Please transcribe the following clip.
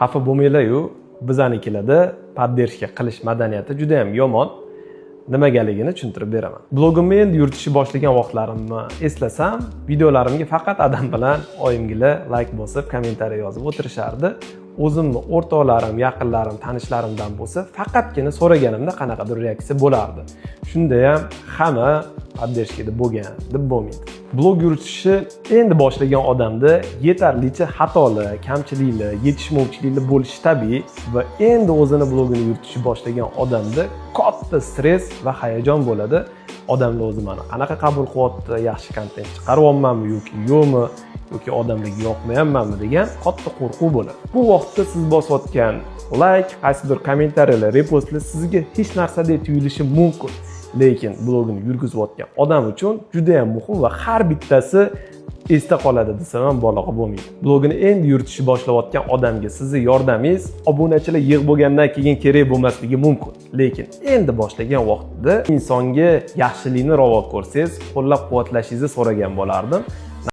xafa bo'lmanglar-yu, bizanikilarda poddershka qilish madaniyati juda ham yomon. Nimagaligini tushuntirib beraman. Blogimni endi yuritishni boshlagan vaqtlarimni eslasam, videolarimga faqat adam bilan oyimgilar like bosib, kommentariy yozib o'tirishardi. O'zimni o'rtoqlarim, yaqinlarim, tanishlarimdan bo'lsa, faqatgina so'raganimda qanaqadir reaksiya bo'lardi. Shunda ham hamma poddershkada bo'lgan deb bo'lmaydi. Blog yuritishni endi boshlagan odamda yetarlicha xatolar, kamchiliklar, yetishmovchiliklar bo'lishi tabiiy va endi o'zini blogini yuritishni boshlagan odamda katta stress va hayajon bo'ladi. Odamlar o'zi meni qanaqa qabul qilyapti, yaxshi kontent chiqaryapmanmi yoki yo'qmi, yoki odamlarga yoqmayapmanmi degan katta qo'rquv bo'ladi. Bu vaqtda siz bosayotgan like, qaysidir kommentariyalar, repostlar sizga hech narsadek tuyulishi mumkin. Lekin blogini yurgizayotgan odam uchun juda ham muhim va har bittasi esda qoladi desam ham mubolag'a bo'lmaydi. Blogini endi yuritishni boshlayotgan odamga sizning yordamingiz obunachilar yig'ib bo'lgandan keyin kerak bo'lmasligi mumkin. Lekin endi boshlagan vaqtida insonga yaxshilikni ravo ko'rsangiz, qo'llab-quvvatlashingizni so'ragan bo'lardim.